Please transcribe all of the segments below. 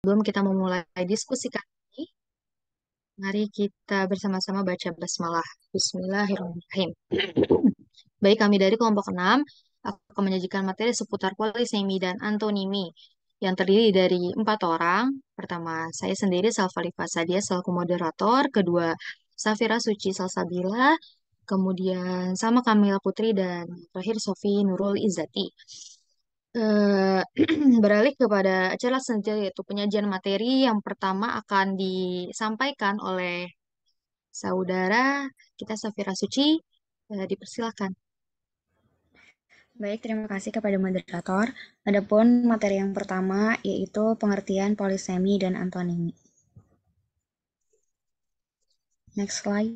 Sebelum kita memulai diskusi kali ini, mari kita bersama-sama baca basmalah. Bismillahirrahmanirrahim. Baik, kami dari kelompok 6 akan menyajikan materi seputar polisemi dan antonimi yang terdiri dari 4 orang. Pertama, saya sendiri, Salva Sadia, selaku moderator. Kedua, Safira Suci Salsabila. Kemudian sama Kamila Putri dan terakhir Sofi Nurul Izzati. Eh, Beralih kepada acara selanjutnya yaitu penyajian materi yang pertama akan disampaikan oleh saudara kita Safira Suci. Dipersilakan. Baik, terima kasih kepada moderator. Adapun materi yang pertama yaitu pengertian polisemi dan antonimi. Next slide.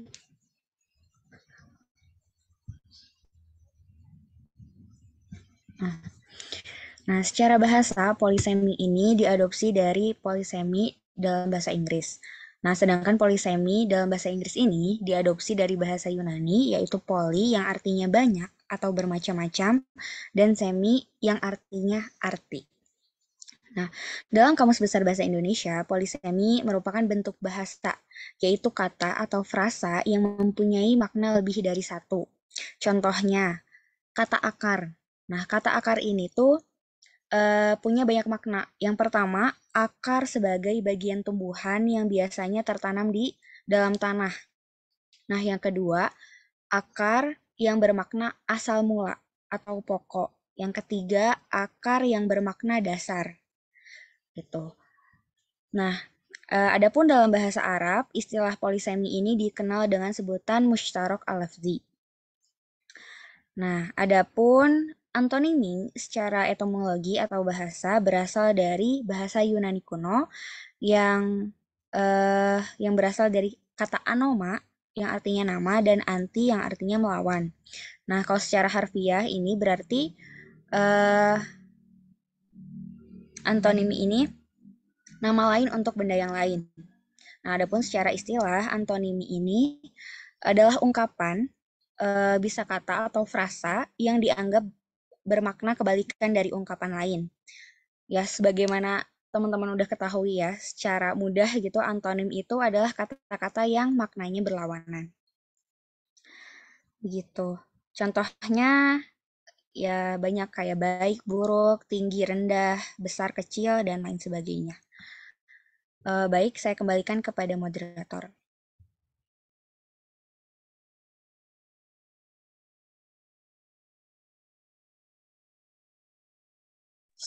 Nah, secara bahasa polisemi ini diadopsi dari polisemi dalam bahasa Inggris. Nah, sedangkan polisemi dalam bahasa Inggris ini diadopsi dari bahasa Yunani yaitu poli yang artinya banyak atau bermacam-macam dan semi yang artinya arti. Nah, dalam Kamus Besar Bahasa Indonesia, polisemi merupakan bentuk bahasa, yaitu kata atau frasa yang mempunyai makna lebih dari satu. Contohnya, kata akar. Nah, kata akar ini tuh punya banyak makna. Yang pertama, akar sebagai bagian tumbuhan yang biasanya tertanam di dalam tanah. Nah, yang kedua, akar yang bermakna asal mula atau pokok. Yang ketiga, akar yang bermakna dasar. Gitu. Nah, adapun dalam bahasa Arab, istilah polisemi ini dikenal dengan sebutan mushtarok al-lafzi. Nah, adapun antonimi secara etimologi atau bahasa berasal dari bahasa Yunani kuno yang berasal dari kata anoma yang artinya nama dan anti yang artinya melawan. Nah, kalau secara harfiah ini berarti eh, antonimi ini nama lain untuk benda yang lain. Nah, adapun secara istilah, antonimi ini adalah ungkapan, bisa kata atau frasa yang dianggap bermakna kebalikan dari ungkapan lain. Ya, sebagaimana teman-teman udah ketahui ya, secara mudah gitu, antonim itu adalah kata-kata yang maknanya berlawanan. Begitu. Contohnya ya banyak kayak baik, buruk, tinggi, rendah, besar, kecil, dan lain sebagainya. Baik, saya kembalikan kepada moderator.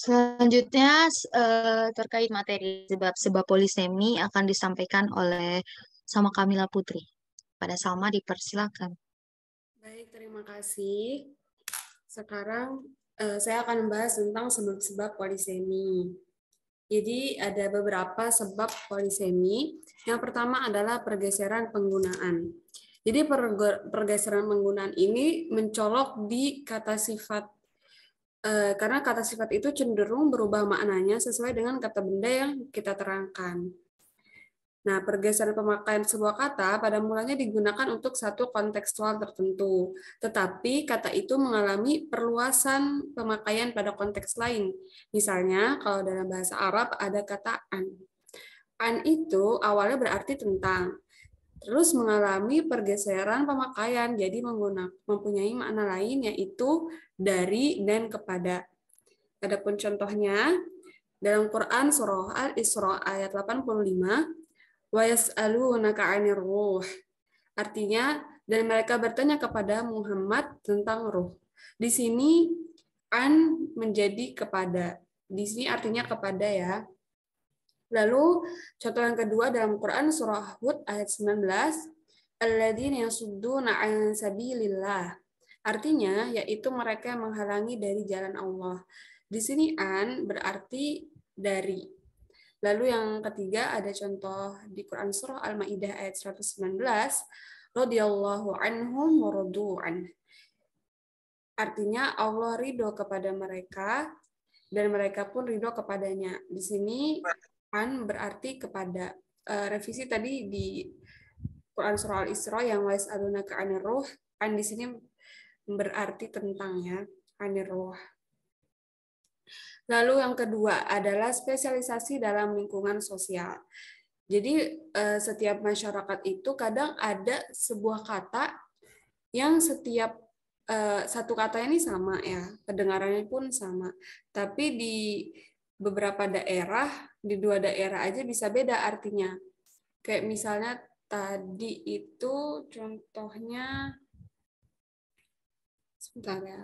Selanjutnya terkait materi sebab-sebab polisemi akan disampaikan oleh sama Kamila Putri. Pada Salma dipersilakan. Baik, terima kasih. Sekarang saya akan membahas tentang sebab-sebab polisemi. Jadi ada beberapa sebab polisemi. Yang pertama adalah pergeseran penggunaan. Jadi pergeseran penggunaan ini mencolok di kata sifat karena kata sifat itu cenderung berubah maknanya sesuai dengan kata benda yang kita terangkan. Nah, pergeseran pemakaian sebuah kata pada mulanya digunakan untuk satu kontekstual tertentu, tetapi kata itu mengalami perluasan pemakaian pada konteks lain. Misalnya, kalau dalam bahasa Arab ada kata an. An itu awalnya berarti tentang, terus mengalami pergeseran pemakaian, jadi mempunyai makna lain yaitu dari dan kepada. Adapun contohnya, dalam Quran Surah Al-Isra ayat 85, wa yas'alunaka 'anir ruh. Artinya, dan mereka bertanya kepada Muhammad tentang ruh. Di sini an menjadi kepada. Di sini artinya kepada ya. Lalu contoh yang kedua dalam Quran surah Hud ayat 19, alladzina yasudduna 'an sabilillah. Artinya yaitu mereka yang menghalangi dari jalan Allah. Di sini an berarti dari. Lalu yang ketiga ada contoh di Quran Surah Al-Ma'idah ayat 119, radhiyallahu anhum wa radu'an. Artinya Allah ridho kepada mereka dan mereka pun ridho kepadanya. Di sini an berarti kepada. Revisi tadi di Quran Surah Al-Isra yang wais adunaka anir ruh, an di sini berarti tentang ya, anir ruh. Lalu yang kedua adalah spesialisasi dalam lingkungan sosial. Jadi setiap masyarakat itu kadang ada sebuah kata yang setiap satu kata ini sama ya, kedengarannya pun sama. Tapi di beberapa daerah, di 2 daerah aja bisa beda artinya. Kayak misalnya tadi itu contohnya, sebentar ya.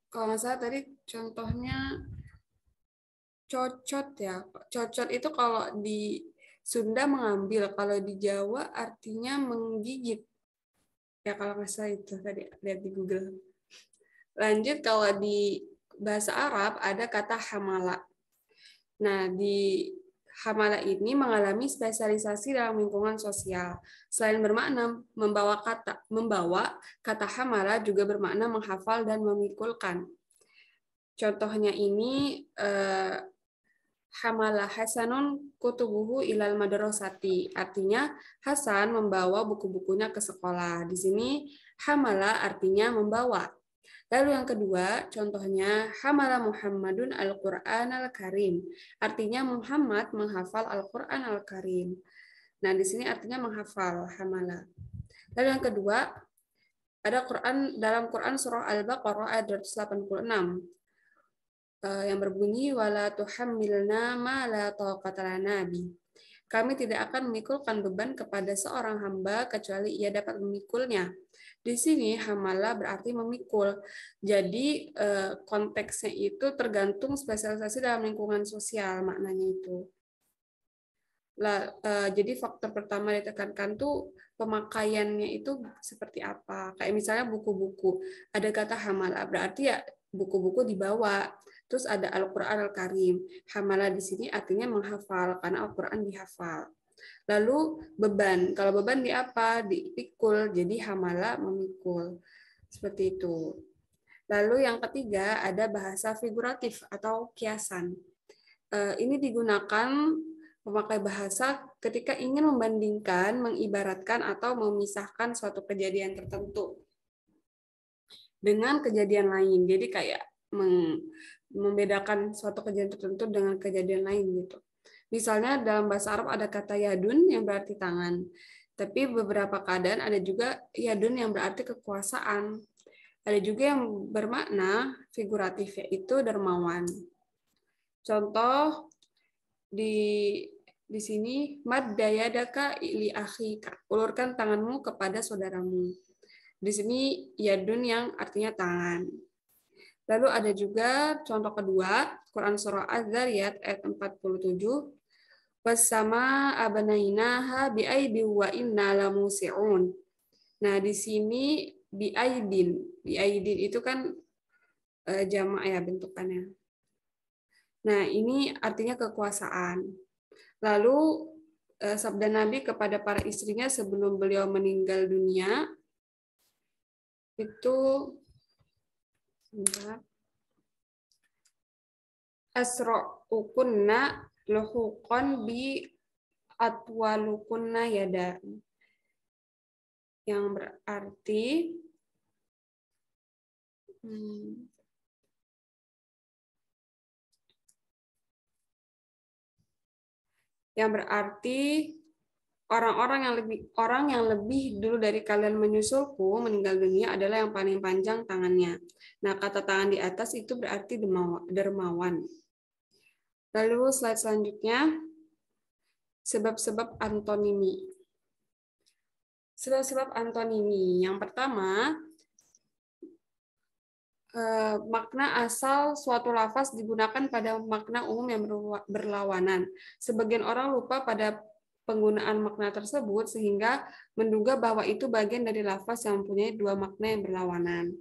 Kalau nggak salah tadi contohnya cocot ya. Cocot itu kalau di Sunda mengambil, kalau di Jawa artinya menggigit. Ya kalau nggak salah itu tadi lihat di Google. Lanjut kalau di bahasa Arab ada kata hamala. Nah, di hamala ini mengalami spesialisasi dalam lingkungan sosial. Selain bermakna membawa kata hamala juga bermakna menghafal dan memikulkan. Contohnya ini hamala Hasanun kutubuhu ilal madrasati. Artinya Hasan membawa buku-bukunya ke sekolah. Di sini hamala artinya membawa. Lalu yang kedua, contohnya hamala Muhammadun Al-Qur'an Al-Karim. Artinya Muhammad menghafal Al-Qur'an Al-Karim. Nah, di sini artinya menghafal hamala. Lalu yang kedua, ada dalam Quran surah Al-Baqarah ayat 286 yang berbunyi wala tuhammilna ma la taqata lana bi. Kami tidak akan memikulkan beban kepada seorang hamba kecuali ia dapat memikulnya. Di sini hamala berarti memikul. Jadi konteksnya itu tergantung spesialisasi dalam lingkungan sosial maknanya itu. Jadi faktor pertama ditekankan tuh pemakaiannya itu seperti apa. Kayak misalnya buku-buku. Ada kata hamala berarti ya buku-buku dibawa. Terus ada Al-Qur'an Al-Karim. Hamala di sini artinya menghafal karena Al-Qur'an dihafal. Lalu beban. Kalau beban di apa? Dipikul. Jadi hamala memikul. Seperti itu. Lalu yang ketiga ada bahasa figuratif atau kiasan. Ini digunakan pemakai bahasa ketika ingin membandingkan, mengibaratkan, atau memisahkan suatu kejadian tertentu dengan kejadian lain. Jadi kayak membedakan suatu kejadian tertentu dengan kejadian lain gitu. Misalnya dalam bahasa Arab ada kata yadun yang berarti tangan. Tapi beberapa keadaan ada juga yadun yang berarti kekuasaan. Ada juga yang bermakna figuratif yaitu dermawan. Contoh di sini madda yadaka li akhika. Ulurkan tanganmu kepada saudaramu. Di sini yadun yang artinya tangan. Lalu ada juga contoh kedua, Quran surah Az-Zariyat ayat 47. Wassama abnainaha bi'aidin wa inna lamusi'un. Nah, di sini bi'aidin. Bi'aidin itu kan jamak ya bentukannya. Nah, ini artinya kekuasaan. Lalu sabda Nabi kepada para istrinya sebelum beliau meninggal dunia itu asra'ukunna luhuqan bi atwalukunna yada, yang berarti orang yang lebih dulu dari kalian menyusulku meninggal dunia adalah yang paling panjang tangannya. Nah, kata tangan di atas itu berarti dermawan. Lalu slide selanjutnya, sebab-sebab antonimi. Sebab-sebab antonimi. Yang pertama, makna asal suatu lafaz digunakan pada makna umum yang berlawanan. Sebagian orang lupa pada penggunaan makna tersebut sehingga menduga bahwa itu bagian dari lafaz yang mempunyai 2 makna yang berlawanan.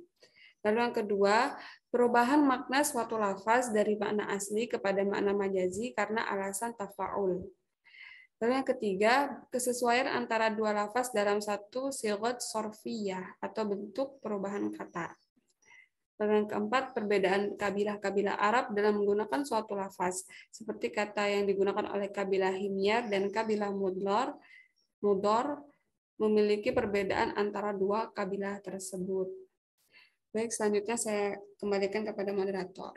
Lalu yang kedua, perubahan makna suatu lafaz dari makna asli kepada makna majazi karena alasan tafa'ul. Lalu yang ketiga, kesesuaian antara 2 lafaz dalam satu sighat sorfiyah atau bentuk perubahan kata. Lalu yang keempat, perbedaan kabilah-kabilah Arab dalam menggunakan suatu lafaz, seperti kata yang digunakan oleh kabilah Himyar dan kabilah Mudor memiliki perbedaan antara 2 kabilah tersebut. Baik, selanjutnya saya kembalikan kepada moderator.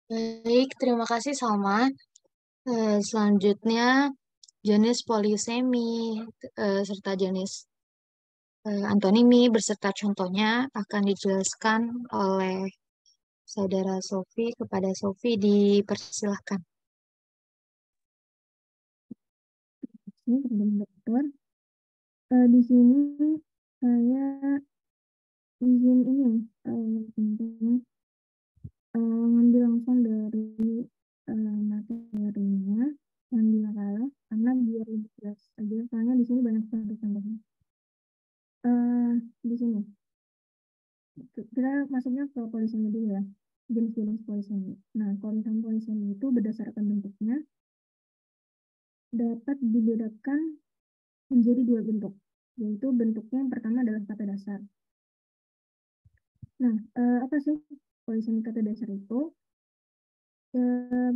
Baik, terima kasih Salma. Selanjutnya jenis polisemi serta jenis antonimi beserta contohnya akan dijelaskan oleh Saudara Sofi. Kepada Sofi dipersilahkan. Ini kepada dokter. Di sini saya izin ini ngambil langsung dari materinya yang di makalah karena biar lebih jelas aja soalnya di sini banyak contoh-contohnya. Di sini kita masuknya ke polisemi dulu ya, jenis-jenis polisemi. Nah, kalau misalnya polisemi itu berdasarkan bentuknya dapat dibedakan menjadi dua bentuk, yaitu bentuknya yang pertama adalah kata dasar. Nah, apa sih polisemi kata dasar itu?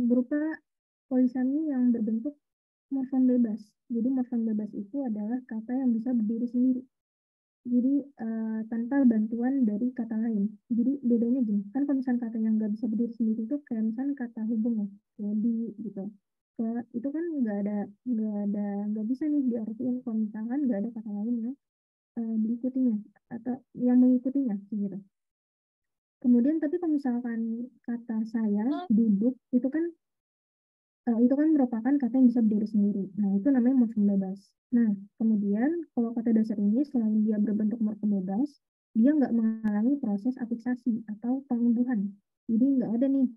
Berupa polisemi yang berbentuk morfem bebas. Jadi morfem bebas itu adalah kata yang bisa berdiri sendiri. Jadi tanpa bantuan dari kata lain. Jadi bedanya gini, kan kalau misalnya kata yang nggak bisa berdiri sendiri itu kayak misalnya kata hubung ya, kayak di gitu. Itu kan nggak bisa nih diartikan kalau misalkan nggak ada kata lain yang diikutinya atau yang mengikutinya gitu. Kemudian tapi kalau misalkan kata saya duduk itu kan merupakan kata yang bisa berdiri sendiri. Nah, itu namanya morfem bebas. Nah, kemudian kalau kata dasar ini selain dia berbentuk morfem bebas, dia nggak mengalami proses afiksasi atau pengimbuhan. Jadi nggak ada nih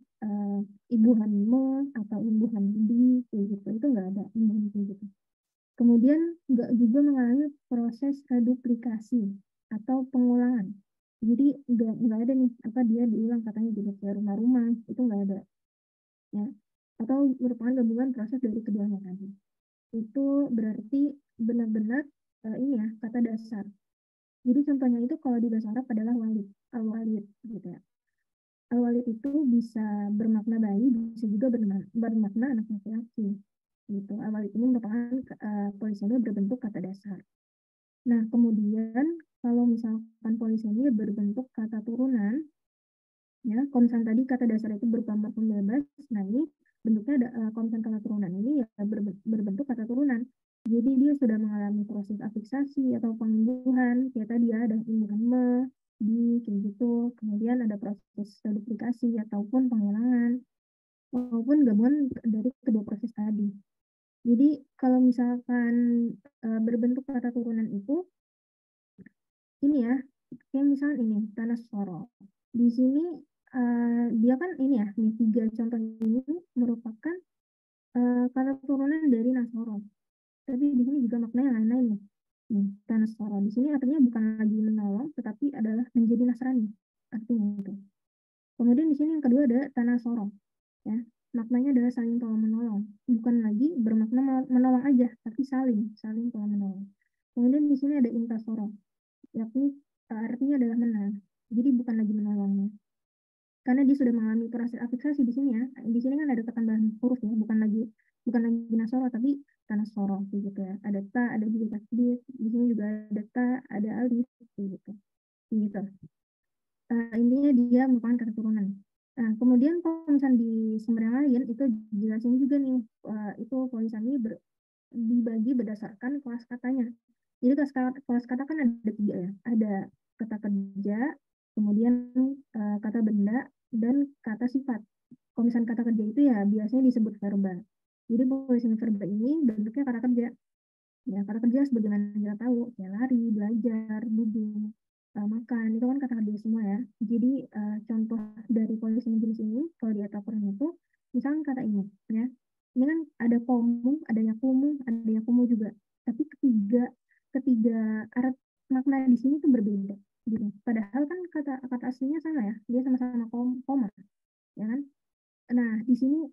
imbuhan me atau imbuhan di kayak gitu. Itu nggak ada imbuhan kayak gitu. Kemudian nggak juga mengalami proses reduplikasi atau pengulangan. Jadi nggak ada nih apa dia diulang katanya juga kayak rumah-rumah itu nggak ada ya, atau merupakan gabungan proses dari keduanya tadi. Itu berarti benar-benar ini ya kata dasar. Jadi contohnya itu kalau di bahasa Arab adalah walid, al-walid gitu ya. Al-walid itu bisa bermakna bayi, bisa juga bermakna anak laki-laki. Gitu. Al-walid ini merupakan polisemi berbentuk kata dasar. Nah, kemudian kalau misalkan polisemi berbentuk kata turunan, ya, kalau misalnya tadi kata dasar itu berupa morfem bebas, nah ini bentuknya ada kalau misalnya kata turunan ini ya berbentuk kata turunan. Jadi dia sudah mengalami proses afiksasi atau pengimbuhan, kayak tadi ya ada imbuhan me, di, kayak gitu. Kemudian ada proses reduplikasi ataupun pengulangan, maupun gabungan dari kedua proses tadi. Jadi kalau misalkan berbentuk kata turunan itu, ini ya, kayak misalnya ini, tanah soro. Di sini dia kan ini ya, nih, 3 contoh ini merupakan kata turunan dari Nasoro. Tapi di sini juga maknanya lain-lain nih. Nih, Nasoro. Di sini artinya bukan lagi menolong, tetapi adalah menjadi Nasrani. Artinya itu. Kemudian di sini yang kedua ada tanah soro. Ya, maknanya adalah saling tolong menolong. Bukan lagi bermakna menolong aja, tapi saling tolong menolong. Kemudian di sini ada intasoro, yakni artinya adalah menang. Jadi bukan lagi menolongnya. Karena dia sudah mengalami proses afiksasi di sini ya. Di sini kan ada ketambahan huruf ya, bukan lagi nasoro tapi tanasoro gitu ya. Ada ta, ada juga tasdid, di sini juga ada ta, ada alif gitu. Gitu. Intinya dia merupakan kata turunan. Nah, kemudian kalau misalnya di sumber yang lain itu jelasin juga nih itu polisemi dibagi berdasarkan kelas katanya. Jadi kelas kata kan ada 3 ya. Ada kata kerja, kemudian kata benda, dan kata sifat. Kalau misalnya kata kerja itu ya biasanya disebut verba. Jadi polisemi verba ini bentuknya kata kerja. Ya, kata kerja sebagaimana kita tahu, kayak lari, belajar, duduk, makan, itu kan kata kerja semua ya. Jadi contoh dari polisemi jenis ini, kalau di etapernya itu, misalnya kata ini, ya. Ini kan ada komu, ada yakumu, ada yakumu juga. Tapi ketiga arti makna di sini tuh berbeda. Gitu. Padahal kan kata aslinya sama ya, dia sama-sama koma, ya kan? Nah, di sini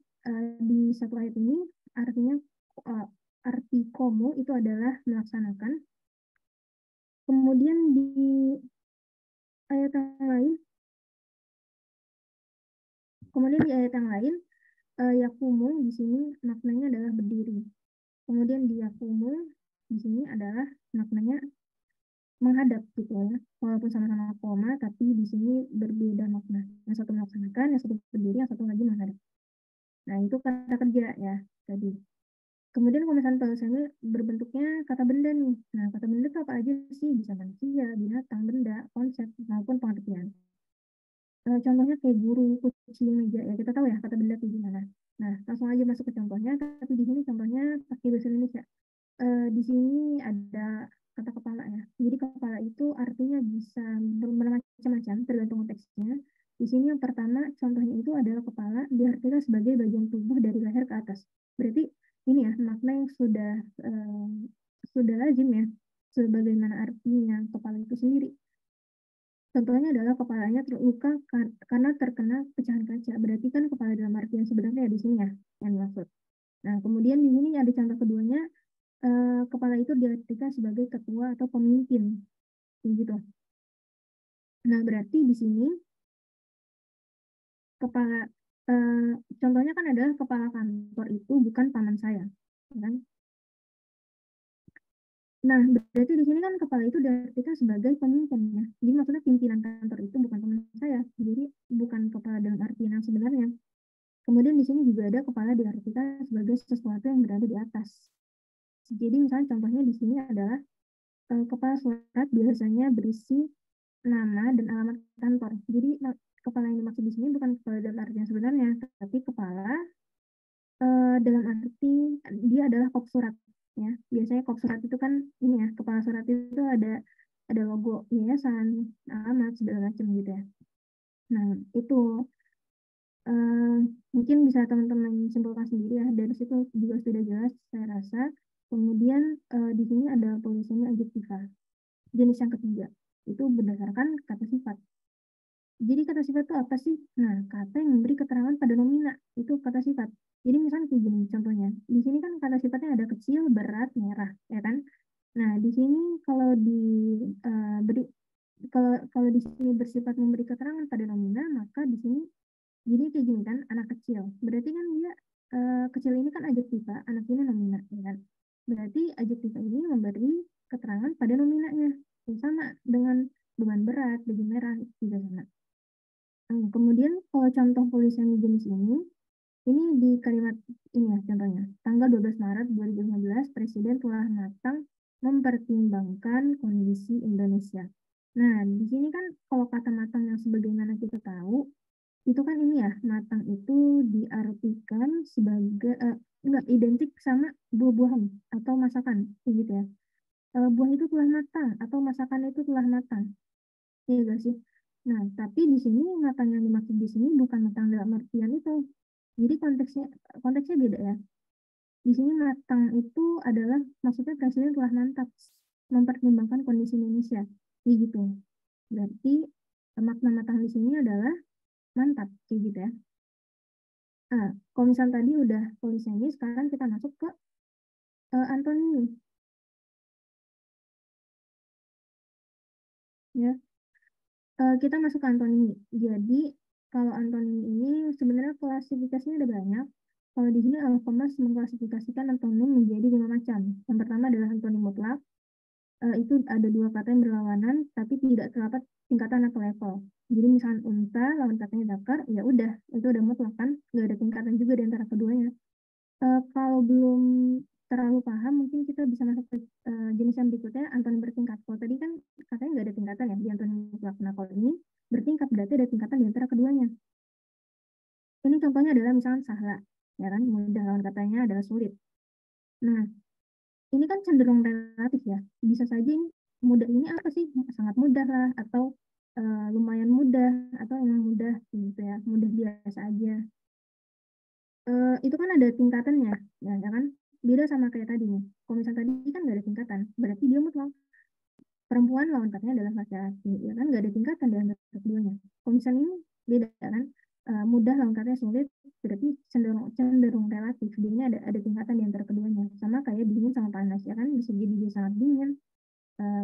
di satu ayat ini artinya uh, arti komo itu adalah melaksanakan. Kemudian di ayat yang lain, yakumu di sini maknanya adalah berdiri. Kemudian di yakumu di sini adalah maknanya menghadap gitu ya. Walaupun sama-sama koma, tapi di sini berbeda makna. Yang satu melaksanakan, yang satu berdiri, yang satu lagi menghadap. Nah, itu kata kerja ya tadi. Kemudian kalau misalnya tulisannya berbentuknya kata benda nih. Nah, kata benda itu apa aja sih? Bisa manusia, binatang, benda, konsep, maupun pengertian. Contohnya kayak guru, kucing, meja. Ya, kita tahu ya kata benda itu gimana. Nah, langsung aja masuk ke contohnya. Tapi di sini contohnya pakai bahasa Indonesia. Di sini ada kata kepala ya. Jadi kepala itu artinya bisa bermacam-macam tergantung konteksnya. Di sini yang pertama contohnya itu adalah kepala diartikan sebagai bagian tubuh dari leher ke atas. Berarti ini ya makna yang sudah lazim ya. Sebagaimana artinya kepala itu sendiri. Contohnya adalah kepalanya terluka karena terkena pecahan kaca. Berarti kan kepala dalam artian sebenarnya di sini ya yang dimaksud. Nah, kemudian di sini ada contoh keduanya, kepala itu diartikan sebagai ketua atau pemimpin, gitu. Nah, berarti di sini kepala, contohnya kan adalah kepala kantor itu bukan paman saya, ya kan? Nah, berarti di sini kan kepala itu diartikan sebagai pemimpinnya. Jadi maksudnya pimpinan kantor itu bukan teman saya. Jadi bukan kepala dalam artian yang sebenarnya. Kemudian di sini juga ada kepala diartikan sebagai sesuatu yang berada di atas. Jadi misalnya contohnya di sini adalah kepala surat biasanya berisi nama dan alamat kantor. Jadi kepala yang dimaksud di sini bukan kepala dalam arti yang sebenarnya, tapi kepala dalam arti dia adalah kop surat. Ya, biasanya kop surat itu kan ini ya, kepala surat itu ada logo yayasan, alamat segala macam gitu ya. Nah, itu eh, mungkin bisa teman-teman simpulkan sendiri ya. Dari situ juga sudah jelas saya rasa. Kemudian di sini ada polisemi adjektiva. Jenis yang ketiga itu berdasarkan kata sifat. Jadi kata sifat itu apa sih? Nah, kata yang memberi keterangan pada nomina itu kata sifat. Jadi misalnya kayak gini contohnya. Di sini kan kata sifatnya ada kecil, berat, merah, ya kan? Nah, di sini kalau beri kalau di sini bersifat memberi keterangan pada nomina, maka di sini jadi kayak gini kan, anak kecil. Berarti kan dia kecil ini kan adjektiva, anak ini nomina, ya kan? Berarti adjektiva ini memberi keterangan pada nominanya. Sama dengan beban berat, baju merah, juga sama. Kemudian kalau contoh polisemi jenis ini di kalimat ini ya contohnya. Tanggal 12 Maret 2015, Presiden telah matang mempertimbangkan kondisi Indonesia. Nah, di sini kan kalau kata matang yang sebagaimana kita tahu, itu kan ini ya, matang itu diartikan sebagai, enggak, identik sama buah-buahan atau masakan, gitu ya. Buah itu telah matang atau masakan itu telah matang. Iya gak sih? Nah, tapi di sini matang yang dimaksud di sini bukan matang dalam artian itu. Jadi konteksnya beda ya. Di sini matang itu adalah maksudnya presiden telah mantap mempertimbangkan kondisi Indonesia. Jadi gitu. Berarti makna matang di sini adalah mantap, kayak gitu ya. Nah, kalau misalnya tadi udah polisemi, sekarang kita masuk ke antonimi. Ya, kita masuk ke antonimi. Jadi kalau antonimi ini sebenarnya klasifikasinya ada banyak. Kalau di sini Alphemas mengklasifikasikan antonim menjadi 5 macam. Yang pertama adalah antonim mutlak. Itu ada dua kata yang berlawanan, tapi tidak terdapat tingkatan atau level. Jadi misalnya unta, lawan katanya dakar, ya udah, itu udah mutlak kan, nggak ada tingkatan juga di antara keduanya. Kalau belum terlalu paham, mungkin kita bisa masuk ke jenis yang berikutnya, antonim bertingkat. Kalau tadi kan katanya nggak ada tingkatan ya di antonim mutlak. Nah, kalau ini bertingkat berarti ada tingkatan di antara keduanya. Ini contohnya adalah misalnya sahla, ya kan, mudah lawan katanya adalah sulit. Nah, ini kan cenderung relatif ya. Bisa saja ini mudah ini apa sih? Sangat mudah lah, atau lumayan mudah, atau memang mudah gitu ya. Mudah biasa aja. Itu kan ada tingkatannya, ya kan? Beda sama kayak tadi nih. Kalau misalnya tadi kan nggak ada tingkatan, berarti dia mutlak. Perempuan lawan katanya adalah laki-laki, ya kan? Nggak ada tingkatan di antara keduanya. Kalau misalnya ini beda kan? Mudah lawan katanya sulit, berarti cenderung relatif. Dia ini ada tingkatan di antara keduanya. Sama kayak dingin sama panas, ya kan? Bisa jadi dia sangat dingin,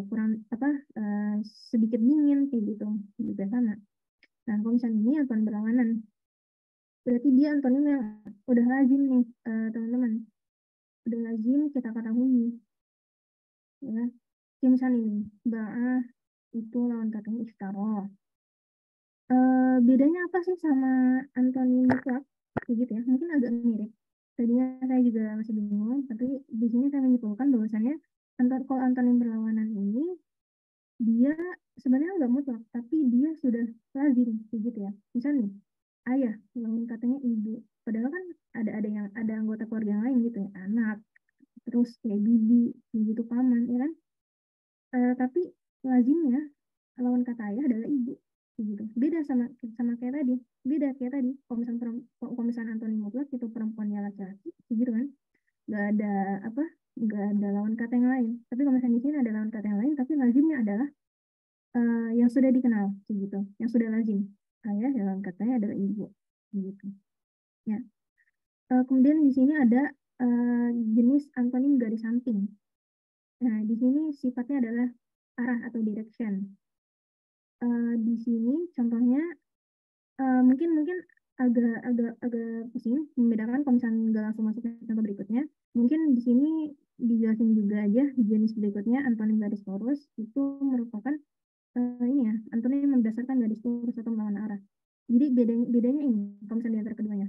kurang apa sedikit dingin kayak gitu, juga sama. Nah, kalau misalnya ini antonim berlawanan, berarti dia antonim yang udah lazim nih, teman-teman. Udah lazim kita ketahui. Ya. Kayak misalnya ini, ba'ah itu lawan katanya iftara. Bedanya apa sih sama antonim mutlak? Kayak gitu ya, mungkin agak mirip. Tadinya saya juga masih bingung, tapi di sini saya menyimpulkan bahwasannya kalau antonim berlawanan ini dia sebenarnya nggak mutlak, tapi dia sudah lazim, kayak gitu ya. Misalnya nih, ayah lawan katanya ibu, padahal kan ada anggota keluarga yang lain gitu ya, anak, terus kayak bibi, kayak gitu paman, ya kan? Tapi lazimnya lawan kata ayah adalah ibu, kayak gitu. Beda sama sama kayak tadi, beda kayak tadi. Kalau misalnya antonim mutlak itu perempuannya laki-laki, kayak gitu kan? Nggak ada apa? Nggak ada lawan kata yang lain. Tapi kalau misalnya di sini ada lawan kata yang lain, tapi lazimnya adalah yang sudah dikenal, kayak gitu, yang sudah lazim. Ayah dalam katanya adalah ibu, kayak gitu. Ya. Kemudian di sini ada jenis antonim garis samping. Nah, di sini sifatnya adalah arah atau direction. Di sini contohnya mungkin mungkin agak agak agak pusing membedakan kalau misalnya nggak langsung masuk ke contoh berikutnya. Mungkin di sini dijelasin juga aja jenis berikutnya antonim garis lurus itu merupakan ini ya antonim berdasarkan garis lurus atau melawan arah. Jadi bedanya ini kalau misalnya di antara keduanya.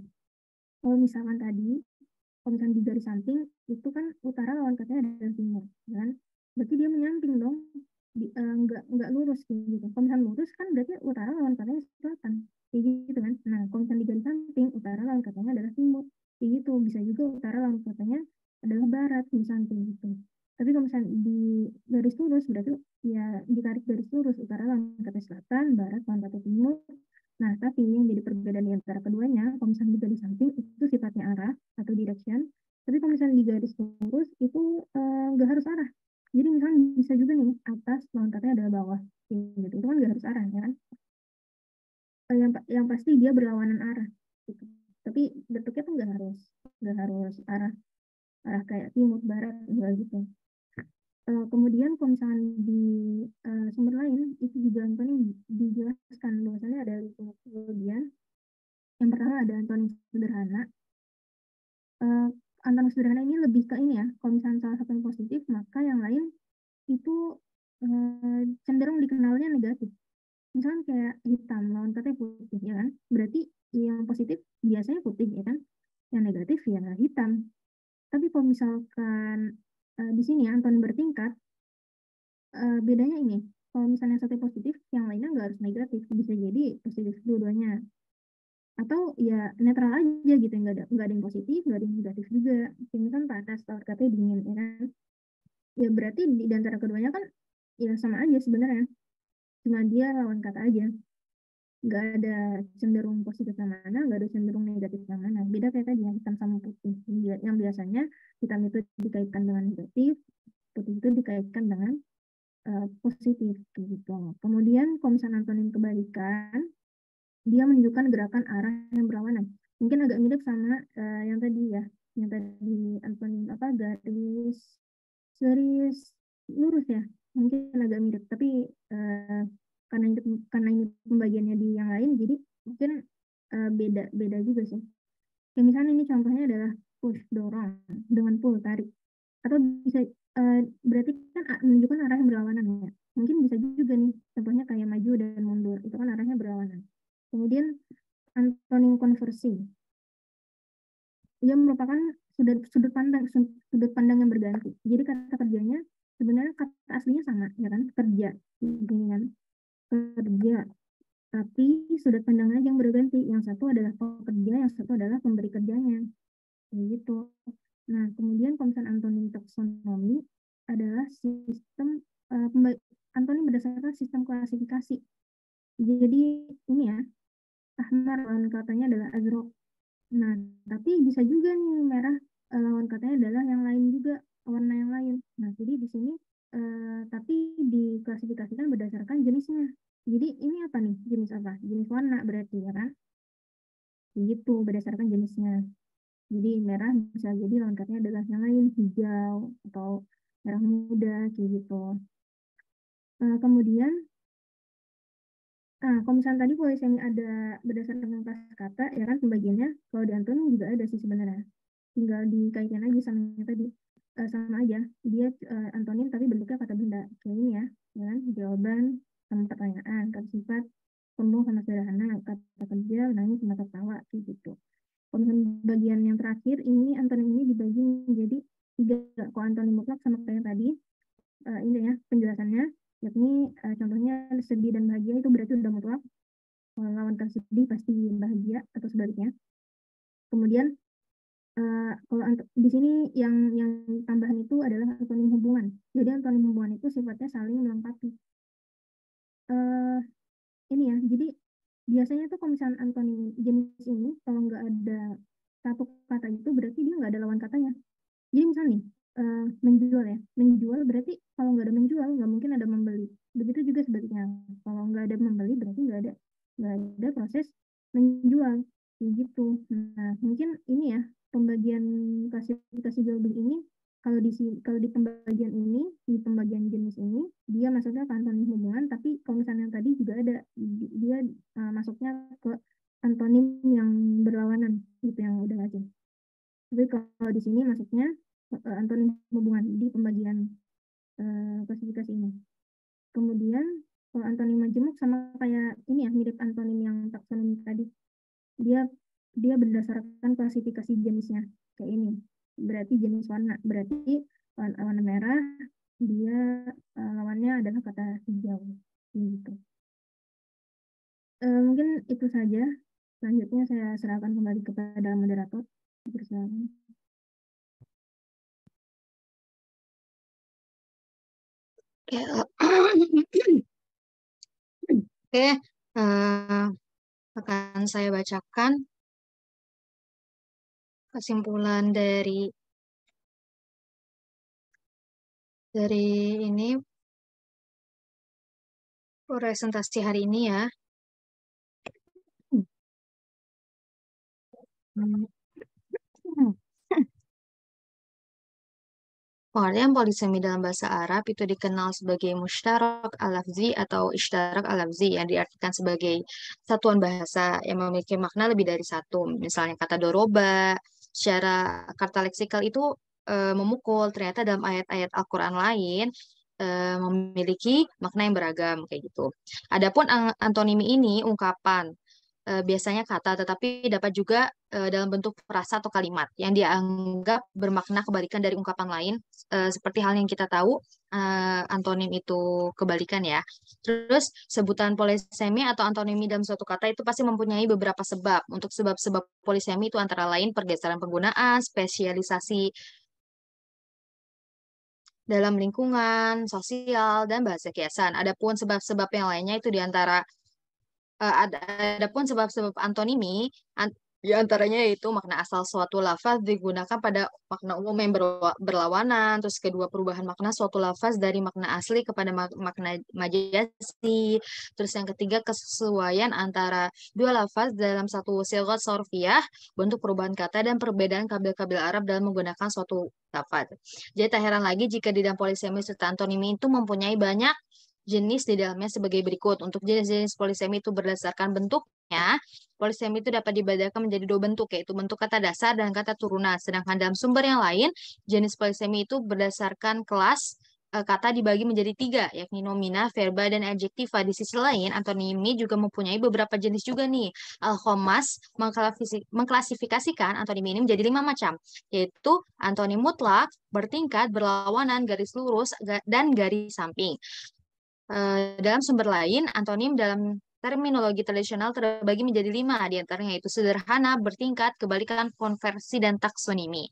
Kalau misalkan tadi kalau misalnya di garis samping itu kan utara lawan katanya adalah timur, ya kan? Berarti dia menyamping dong, nggak lurus gitu. Kalau misalnya lurus kan berarti utara lawan katanya selatan, kayak gitu kan? Nah, kalau misalnya di garis samping utara lawan katanya adalah timur, kayak gitu. Bisa juga utara lawan katanya adalah barat misalnya kayak gitu. Tapi kalau misalnya di garis lurus berarti ya ditarik garis lurus utara lawan katanya selatan, barat lawan katanya timur. Nah, tapi yang jadi perbedaan di antara keduanya, kalau misalnya di garis samping itu sifatnya arah atau direction, tapi kalau misalnya di garis lurus itu nggak harus arah. Jadi misalnya bisa juga nih atas lawan katanya adalah bawah, gitu. Itu kan nggak harus arah, ya kan? Yang pasti dia berlawanan arah, gitu. Tapi bentuknya tuh nggak harus arah arah kayak timur barat enggak gitu. Kemudian kalau misalnya di sumber lain itu juga antonim dijelaskan bahwasanya ada lima bagian. Yang pertama ada antonim sederhana. Eh, Antonim sederhana ini lebih ke ini ya. Kalau misalnya salah satu yang positif, maka yang lain itu cenderung dikenalnya negatif. Misalnya kayak hitam lawan katanya putih, ya kan? Berarti yang positif biasanya putih, ya kan? Yang negatif ya hitam. Tapi kalau misalkan di sini ya, antonim bertingkat, bedanya ini. Kalau misalnya satu positif, yang lainnya nggak harus negatif. Bisa jadi positif dua-duanya. Atau ya netral aja gitu, nggak ada yang positif, nggak ada yang negatif juga. Kayak misalnya panas, lawan katanya dingin, ya kan? Ya berarti di antara keduanya kan ya sama aja sebenarnya. Cuma dia lawan kata aja. Nggak ada cenderung positif yang mana, nggak ada cenderung negatif yang mana. Beda kayak tadi yang hitam sama putih. Yang biasanya hitam itu dikaitkan dengan negatif, putih itu dikaitkan dengan positif gitu. Kemudian kalau misalnya antonim kebalikan, dia menunjukkan gerakan arah yang berlawanan. Mungkin agak mirip sama yang tadi ya, yang tadi antonim apa garis garis lurus ya. Mungkin agak mirip, tapi karena ini pembagiannya di yang lain, jadi mungkin beda beda juga sih. Kayak misalnya ini contohnya adalah push dorong dengan pull tarik. Atau bisa berarti kan menunjukkan arah yang berlawanan ya. Mungkin bisa juga nih contohnya kayak maju dan mundur. Itu kan arahnya berlawanan. Kemudian antonim konversi. Ia merupakan sudut pandang yang berganti. Jadi kata kerjanya sebenarnya kata aslinya sama ya kan, kerja. Gini kan, kerja. Tapi sudut pandangnya yang berganti. Yang satu adalah pekerja, yang satu adalah pemberi kerjanya. Gitu. Nah, kemudian konsep antonim taksonomi adalah sistem antonim berdasarkan sistem klasifikasi. Jadi ini ya, ahmar lawan katanya adalah azraq. Nah, tapi bisa juga nih merah lawan katanya adalah yang lain juga, warna yang lain. Nah, jadi di sini tapi diklasifikasikan berdasarkan jenisnya. Jadi ini apa nih? Jenis apa? Jenis warna berarti ya kan? Gitu berdasarkan jenisnya. Jadi merah bisa jadi lawan katanya adalah yang lain, hijau atau merah muda kayak gitu. Kemudian, kalau misalnya tadi polisemi ada berdasarkan kata, ya kan pembagiannya. Kalau di antonim juga ada sih sebenarnya. Tinggal dikaitkan aja sama yang tadi. sama aja. Dia antonim tapi bentuknya kata benda. Kayak ini ya, ya kan? Jawaban sama pertanyaan, kata sifat, sombong sama sederhana, kata kerja, nangis sama tertawa, kayak gitu. Kemudian bagian yang terakhir, ini antonim ini dibagi menjadi tiga. Kalau antonim mutlak sama kayak yang tadi, ini ya penjelasannya, yakni contohnya sedih dan bahagia itu berarti udah mutlak. Kalau lawan kata sedih pasti bahagia atau sebaliknya. Kemudian kalau di sini yang tambahan itu adalah antonim hubungan. Jadi antonim hubungan itu sifatnya saling melengkapi. Eh, ini ya, jadi biasanya tuh kalau misalnya antonim jenis ini kalau nggak ada satu kata itu berarti dia nggak ada lawan katanya. Jadi misalnya nih menjual ya, menjual berarti kalau nggak ada menjual nggak mungkin ada membeli. Begitu juga sebaliknya, kalau nggak ada membeli berarti nggak ada proses menjual, kayak gitu. Nah mungkin ini ya pembagian klasifikasi jual beli ini kalau di pembagian ini di pembagian jenis ini dia masuknya ke antonim hubungan, tapi kalau misalnya yang tadi juga ada dia masuknya ke antonim yang berlawanan gitu yang udah lazim. Tapi kalau di sini masuknya antonim hubungan di pembagian klasifikasi ini. Kemudian kalau antonim majemuk sama kayak ini ya mirip antonim yang taksonomi tadi. Dia dia berdasarkan klasifikasi jenisnya kayak ini. Berarti jenis warna. Berarti warna merah dia lawannya adalah kata hijau. Gitu. Mungkin itu saja. Selanjutnya saya serahkan kembali kepada moderator. Persilakan. Oke, akan saya bacakan kesimpulan dari ini presentasi hari ini ya. Hmm. Pengertian polisemi dalam bahasa Arab itu dikenal sebagai musyarak al-lafzi atau ishtarak al-lafzi yang diartikan sebagai satuan bahasa yang memiliki makna lebih dari satu. Misalnya kata doroba, secara kata leksikal itu memukul. Ternyata dalam ayat-ayat Al-Quran lain memiliki makna yang beragam kayak gitu. Adapun antonimi ini ungkapan biasanya kata, tetapi dapat juga dalam bentuk frasa atau kalimat yang dianggap bermakna kebalikan dari ungkapan lain, seperti hal yang kita tahu, antonim itu kebalikan ya. Terus sebutan polisemi atau antonimi dalam suatu kata itu pasti mempunyai beberapa sebab. Untuk sebab-sebab polisemi itu antara lain pergeseran penggunaan, spesialisasi dalam lingkungan, sosial, dan bahasa kiasan. Adapun sebab-sebab yang lainnya itu diantara adapun sebab-sebab antonimi, di antaranya yaitu makna asal suatu lafaz digunakan pada makna umum yang berlawanan, terus kedua perubahan makna suatu lafaz dari makna asli kepada makna majazi, terus yang ketiga kesesuaian antara dua lafaz dalam satu sigat sorfiyah, bentuk perubahan kata dan perbedaan kabil-kabil Arab dalam menggunakan suatu lafaz. Jadi tak heran lagi jika di dalam polisemi serta antonimi itu mempunyai banyak jenis di dalamnya sebagai berikut. Untuk jenis-jenis polisemi itu berdasarkan bentuknya, polisemi itu dapat dibedakan menjadi dua bentuk, yaitu bentuk kata dasar dan kata turunan. Sedangkan dalam sumber yang lain, jenis polisemi itu berdasarkan kelas kata dibagi menjadi tiga, yakni nomina, verba, dan adjektiva. Di sisi lain, antonimi juga mempunyai beberapa jenis juga nih. Al-Khamas mengklasifikasikan antonimi ini menjadi 5 macam, yaitu antonim mutlak, bertingkat, berlawanan, garis lurus, dan garis samping. Dalam sumber lain, antonim dalam terminologi tradisional terbagi menjadi 5, diantaranya yaitu sederhana, bertingkat, kebalikan, konversi, dan taksonimi.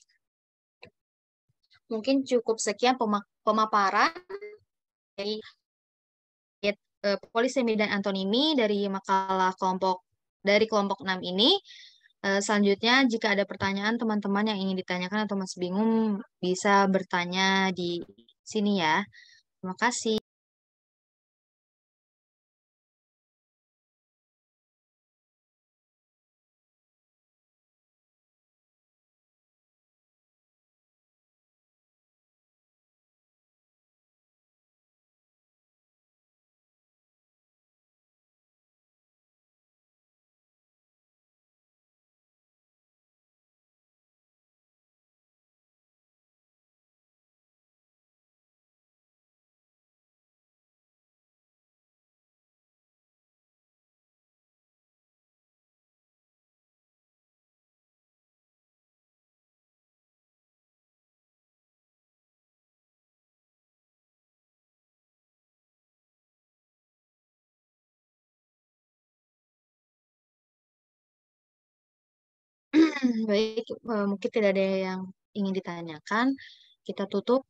Mungkin cukup sekian pemaparan dari polisemi dan antonimi dari makalah kelompok 6 ini. Selanjutnya, jika ada pertanyaan teman-teman yang ingin ditanyakan atau masih bingung, bisa bertanya di sini ya. Terima kasih. Baik, mungkin tidak ada yang ingin ditanyakan. Kita tutup